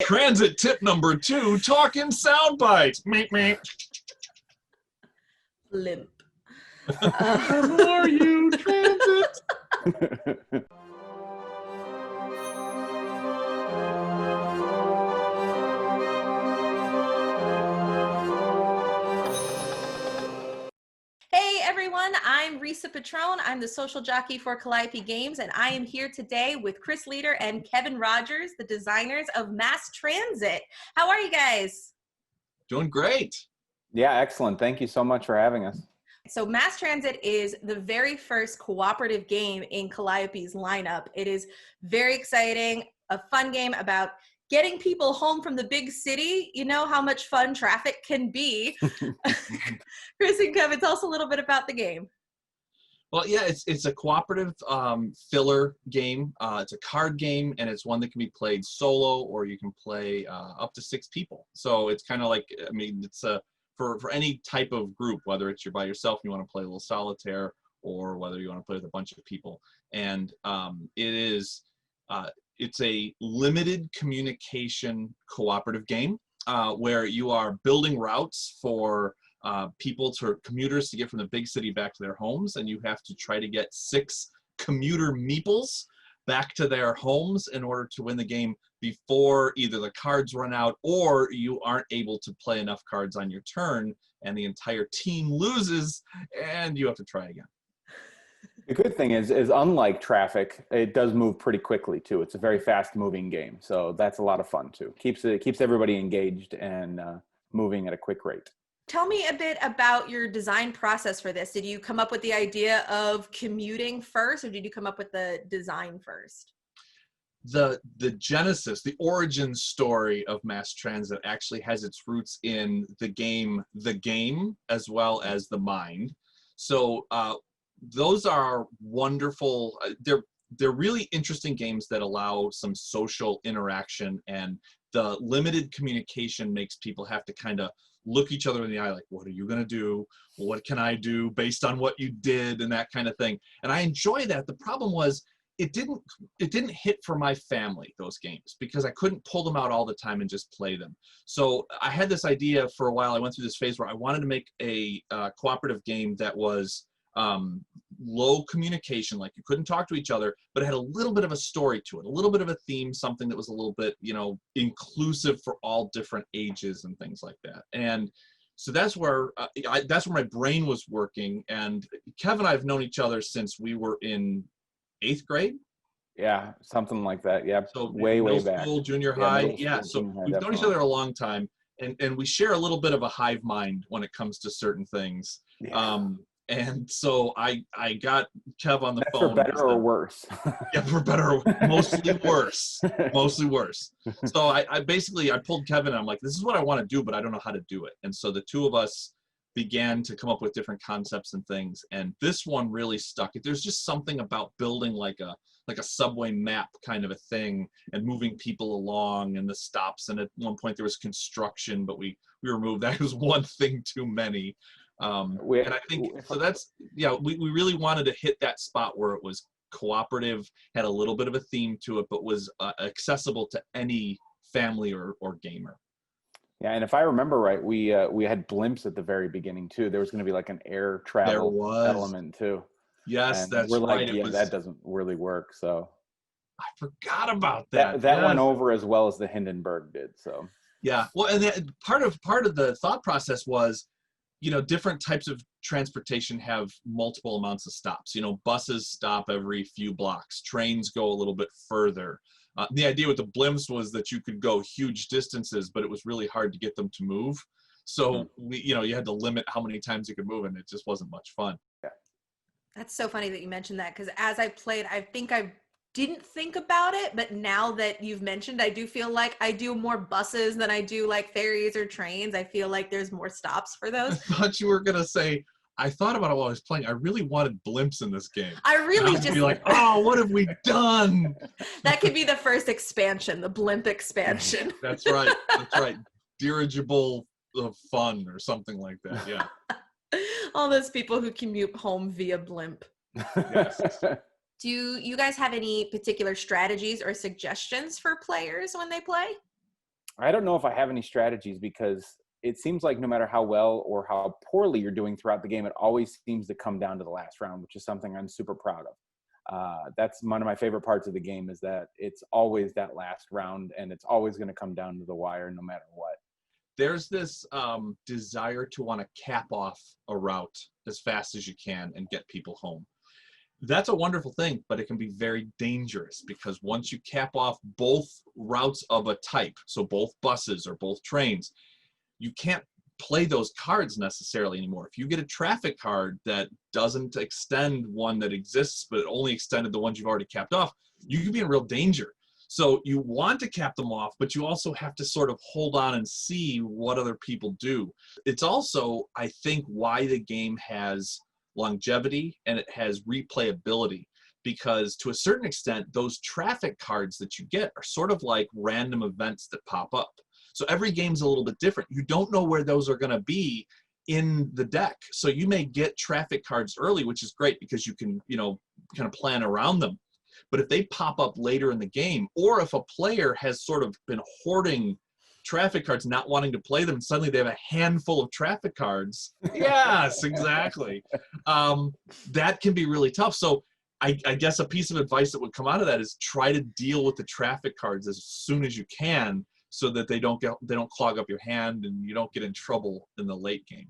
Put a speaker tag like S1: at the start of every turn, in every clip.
S1: Transit tip number 2, talking sound bites. Meep, meep.
S2: Limp.
S1: How are you, transit?
S2: Hey everyone, I'm Risa Petrone. I'm the social jockey for Calliope Games, and I am here today with Chris Leader and Kevin Rodgers, the designers of Mass Transit. How are you guys?
S1: Doing great.
S3: Yeah, excellent. Thank you so much for having us.
S2: So Mass Transit is the very first cooperative game in Calliope's lineup. It is very exciting, a fun game about getting people home from the big city. You know how much fun traffic can be. Chris and Kevin, tell us a little bit about the game.
S1: Well, yeah, it's a cooperative filler game. It's a card game, and it's one that can be played solo, or you can play up to 6 people. So it's kind of like, I mean, it's for any type of group, whether it's you're by yourself and you want to play a little solitaire, or whether you want to play with a bunch of people. And it's a limited communication cooperative game where you are building routes for commuters to get from the big city back to their homes, and you have to try to get 6 commuter meeples back to their homes in order to win the game before either the cards run out or you aren't able to play enough cards on your turn and the entire team loses and you have to try again.
S3: The good thing is unlike traffic, it does move pretty quickly too. It's a very fast moving game. So that's a lot of fun too. Keeps everybody engaged and moving at a quick rate.
S2: Tell me a bit about your design process for this. Did you come up with the idea of commuting first, or did you come up with the design first?
S1: The genesis, the origin story of Mass Transit actually has its roots in the game, as well as the mind. So those are wonderful. They're really interesting games that allow some social interaction, and the limited communication makes people have to kind of look each other in the eye, like, what are you going to do? What can I do based on what you did, and that kind of thing. And I enjoy that. The problem was it didn't hit for my family, those games, because I couldn't pull them out all the time and just play them. So I had this idea for a while. I went through this phase where I wanted to make a cooperative game that was low communication, like you couldn't talk to each other, but it had a little bit of a story to it, a little bit of a theme, something that was a little bit, inclusive for all different ages and things like that. And so that's where my brain was working. And Kevin and I have known each other since we were in 8th grade.
S3: Yeah, something like that. Yeah,
S1: so
S3: way
S1: back. School, junior high. Yeah, so we've known each other a long time, and we share a little bit of a hive mind when it comes to certain things. Yeah. And so I got Kev on the phone.
S3: For better or worse?
S1: Yeah, for better or mostly worse. Mostly worse. So I pulled Kevin and I'm like, this is what I want to do, but I don't know how to do it. And so the two of us began to come up with different concepts and things. And this one really stuck. There's just something about building like a subway map kind of a thing and moving people along and the stops. And at one point there was construction, but we removed that. It was one thing too many. And I think so that's, we really wanted to hit that spot where it was cooperative, had a little bit of a theme to it, but was accessible to any family or gamer.
S3: Yeah, and if I remember right, we had blimps at the very beginning too. There was going to be like an air travel element too.
S1: Yes,
S3: and
S1: that's
S3: we're like,
S1: right.
S3: That doesn't really work. So
S1: I forgot about that.
S3: That went over as well as the Hindenburg did. So
S1: yeah, well, and part of the thought process was, different types of transportation have multiple amounts of stops. Buses stop every few blocks. Trains go a little bit further. The idea with the blimps was that you could go huge distances, but it was really hard to get them to move. So, you had to limit how many times you could move, and it just wasn't much fun.
S3: Yeah.
S2: That's so funny that you mentioned that, because as I played, I think I didn't think about it, but now that you've mentioned, I do feel like I do more buses than I do like ferries or trains. I feel like there's more stops for those.
S1: I thought you were going to say, I thought about it while I was playing. I really wanted blimps in this game.
S2: I really just
S1: be like, oh, what have we done?
S2: That could be the first expansion, the blimp expansion.
S1: That's right. Dirigible fun or something like that. Yeah.
S2: All those people who commute home via blimp.
S1: Yes.
S2: Do you guys have any particular strategies or suggestions for players when they play?
S3: I don't know if I have any strategies, because it seems like no matter how well or how poorly you're doing throughout the game, it always seems to come down to the last round, which is something I'm super proud of. That's one of my favorite parts of the game, is that it's always that last round, and it's always going to come down to the wire no matter what.
S1: There's this desire to want to cap off a route as fast as you can and get people home. That's a wonderful thing, but it can be very dangerous, because once you cap off both routes of a type, so both buses or both trains, you can't play those cards necessarily anymore. If you get a traffic card that doesn't extend one that exists, but it only extended the ones you've already capped off, you could be in real danger. So you want to cap them off, but you also have to sort of hold on and see what other people do. It's also, I think, why the game has longevity and it has replayability, because to a certain extent, those traffic cards that you get are sort of like random events that pop up. So every game's a little bit different. You don't know where those are going to be in the deck. So you may get traffic cards early, which is great because you can, kind of plan around them. But if they pop up later in the game, or if a player has sort of been hoarding traffic cards, not wanting to play them, and suddenly they have a handful of traffic cards. Yes, exactly. That can be really tough. So I guess a piece of advice that would come out of that is try to deal with the traffic cards as soon as you can, so that they don't clog up your hand and you don't get in trouble in the late game.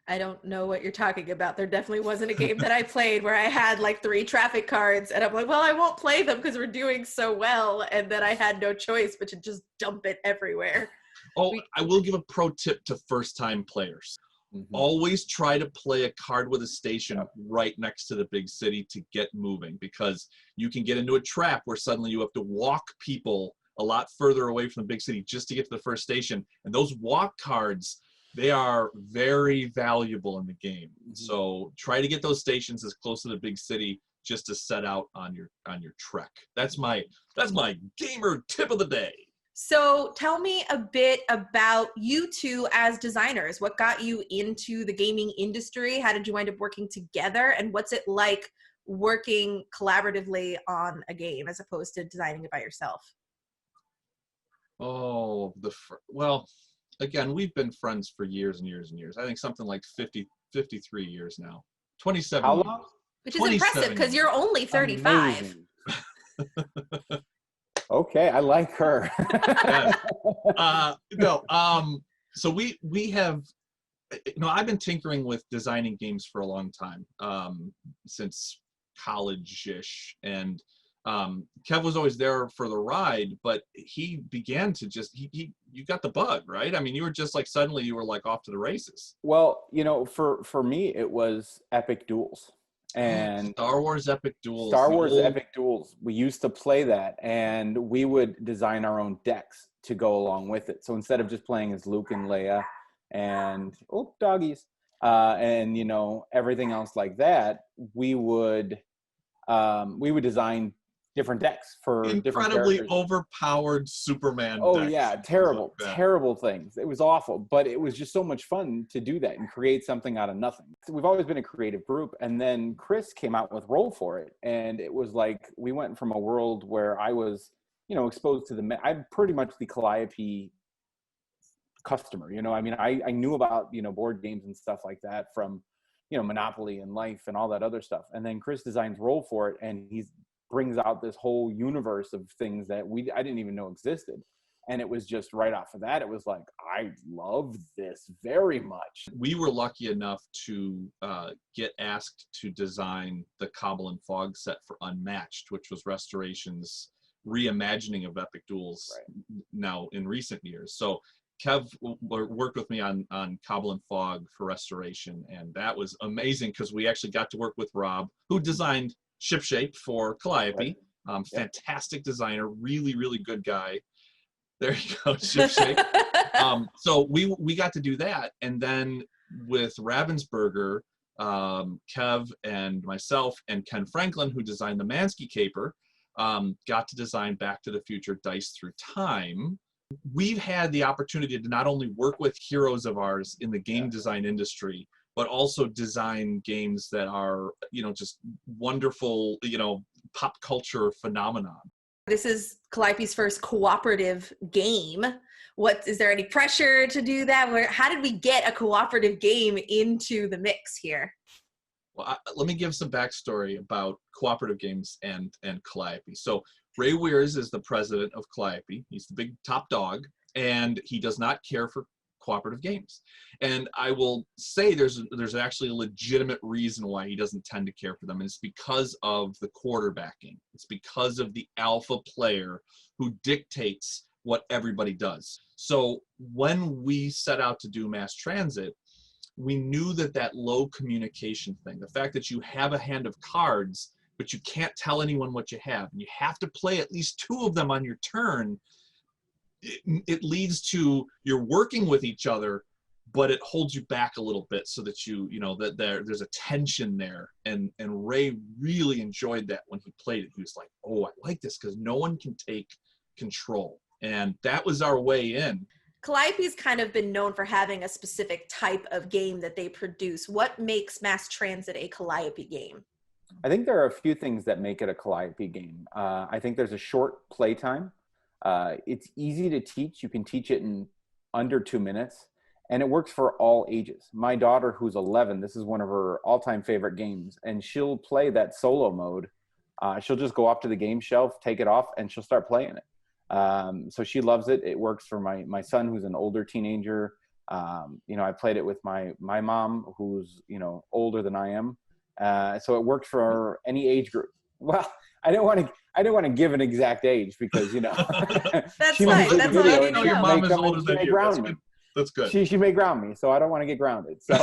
S2: I don't know what you're talking about. There definitely wasn't a game that I played where I had like 3 traffic cards and I'm like, well, I won't play them because we're doing so well. And then I had no choice but to just dump it everywhere.
S1: Oh, I will give a pro tip to first-time players. Mm-hmm. Always try to play a card with a station right next to the big city to get moving, because you can get into a trap where suddenly you have to walk people a lot further away from the big city just to get to the first station. And those walk cards, they are very valuable in the game. Mm-hmm. So try to get those stations as close to the big city just to set out on your trek. That's my gamer tip of the day.
S2: So tell me a bit about you two as designers. What got you into the gaming industry? How did you wind up working together? And what's it like working collaboratively on a game as opposed to designing it by yourself?
S1: Oh, well, again, we've been friends for years and years and years. I think something like 53 years now. 27
S3: How
S1: years.
S3: long?
S2: Which is impressive because you're only 35.
S3: Okay, I like her.
S1: So we have, I've been tinkering with designing games for a long time, since college-ish, and Kev was always there for the ride, but he began to you got the bug, right? I mean, you were just like, suddenly you were like off to the races.
S3: Well, for me, it was Epic Duels. And
S1: Star Wars Epic Duels.
S3: Epic Duels. We used to play that, and we would design our own decks to go along with it. So instead of just playing as Luke and Leia and doggies, and everything else like that, we would design different decks for
S1: incredibly
S3: different
S1: overpowered Superman
S3: decks.
S1: Yeah,
S3: terrible things. It was awful, but it was just so much fun to do that and create something out of nothing. So we've always been a creative group, and then Chris came out with Roll For It, and it was like we went from a world where I was, exposed to I'm pretty much the Calliope customer. I knew about board games and stuff like that from Monopoly and Life and all that other stuff, and then Chris designs Roll For It, and he's brings out this whole universe of things that I didn't even know existed. And it was just right off of that, it was like, I love this very much.
S1: We were lucky enough to get asked to design the Cobble and Fog set for Unmatched, which was Restoration's reimagining of Epic Duels now in recent years. So Kev worked with me on Cobble and Fog for Restoration, and that was amazing because we actually got to work with Rob, who designed Shipshape for Calliope. Fantastic designer, really, really good guy. There you go, Shipshape. So we got to do that, and then with Ravensburger, Kev and myself and Ken Franklin, who designed the Mansky Caper, got to design Back to the Future Dice Through Time. We've had the opportunity to not only work with heroes of ours in the game design industry, but also design games that are, just wonderful, pop culture phenomenon.
S2: This is Calliope's first cooperative game. What is there any pressure to do that? How did we get a cooperative game into the mix here?
S1: Well, let me give some backstory about Cooperative Games and Calliope. So Ray Weirs is the president of Calliope. He's the big top dog, and he does not care for cooperative games. And I will say there's actually a legitimate reason why he doesn't tend to care for them, and it's because of the quarterbacking. It's because of the alpha player who dictates what everybody does. So when we set out to do mass transit, we knew that low communication thing, the fact that you have a hand of cards, but you can't tell anyone what you have, and you have to play at least 2 of them on your turn, it leads to you're working with each other, but it holds you back a little bit so that that there's a tension there. And Ray really enjoyed that when he played it. He was like, oh, I like this because no one can take control. And that was our way in.
S2: Calliope's kind of been known for having a specific type of game that they produce. What makes Mass Transit a Calliope game?
S3: I think there are a few things that make it a Calliope game. I think there's a short play time. It's easy to teach. You can teach it in under 2 minutes, and it works for all ages. My daughter, who's 11, this is one of her all-time favorite games, and she'll play that solo mode. She'll just go up to the game shelf, take it off, and she'll start playing it. So she loves it. It works for my son, who's an older teenager. I played it with my mom, who's, older than I am. So it worked for any age group. Well, I don't want to give an exact age because,
S2: That's
S3: she
S2: fine. That's all you need to
S1: know. Your
S2: know.
S1: mom is older than you. That's good.
S3: She may ground me, so I don't want to get grounded. So,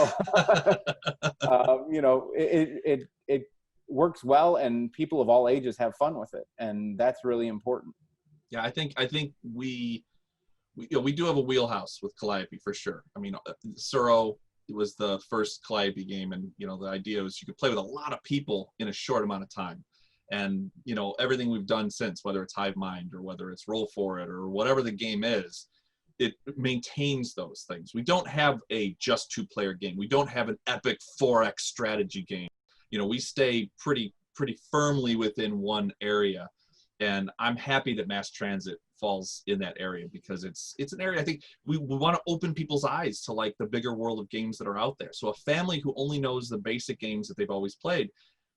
S3: it works well, and people of all ages have fun with it, and that's really important.
S1: Yeah, I think we do have a wheelhouse with Calliope for sure. I mean, Suro was the first Calliope game, and the idea was you could play with a lot of people in a short amount of time. And everything we've done since, whether it's Hive Mind or whether it's Roll For It or whatever the game is, it maintains those things. We don't have a just 2-player game. We don't have an epic 4X strategy game. We stay pretty firmly within one area. And I'm happy that Mass Transit falls in that area because it's an area I think we want to open people's eyes to, like, the bigger world of games that are out there. So a family who only knows the basic games that they've always played,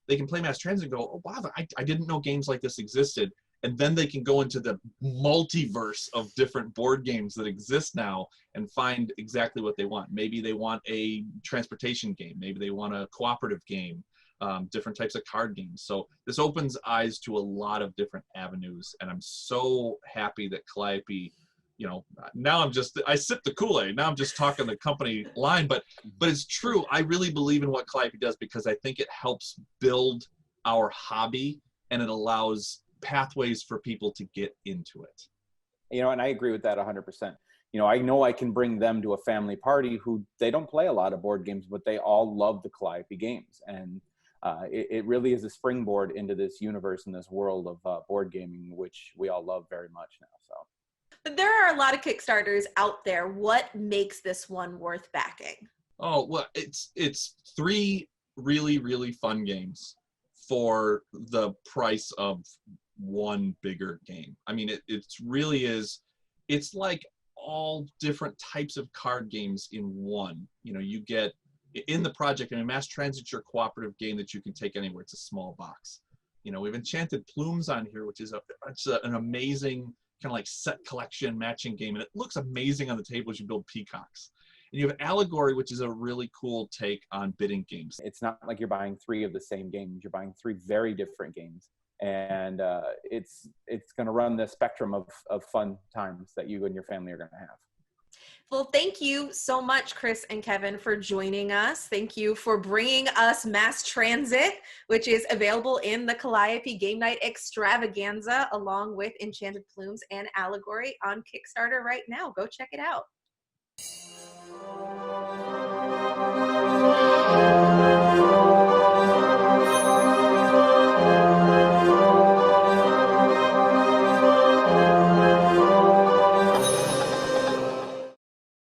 S1: they can play Mass Transit and go, oh, wow, I didn't know games like this existed. And then they can go into the multiverse of different board games that exist now and find exactly what they want. Maybe they want a transportation game. Maybe they want a cooperative game. Different types of card games. So this opens eyes to a lot of different avenues, and I'm so happy that Calliope, now I sip the Kool-Aid. Now I'm just talking the company line, but it's true. I really believe in what Calliope does because I think it helps build our hobby, and it allows pathways for people to get into it.
S3: And I agree with that 100%. I know I can bring them to a family party who they don't play a lot of board games, but they all love the Calliope games, and it really is a springboard into this universe and this world of board gaming, which we all love very much now. So,
S2: there are a lot of Kickstarters out there. What makes this one worth backing?
S1: Oh, well, it's 3 really, really fun games for the price of one bigger game. I mean, it really is. It's like all different types of card games in one. You get in the project, Mass Transit's your cooperative game that you can take anywhere. It's a small box. We have Enchanted Plumes on here, which is an amazing kind of like set collection matching game, and it looks amazing on the table as you build peacocks. And you have Allegory, which is a really cool take on bidding games.
S3: It's not like you're buying 3 of the same games. You're buying 3 very different games, and it's going to run the spectrum of fun times that you and your family are going to have.
S2: Well, thank you so much, Chris and Kevin, for joining us. Thank you for bringing us Mass Transit, which is available in the Calliope Game Night Extravaganza, along with Enchanted Plumes and Allegory on Kickstarter right now. Go check it out.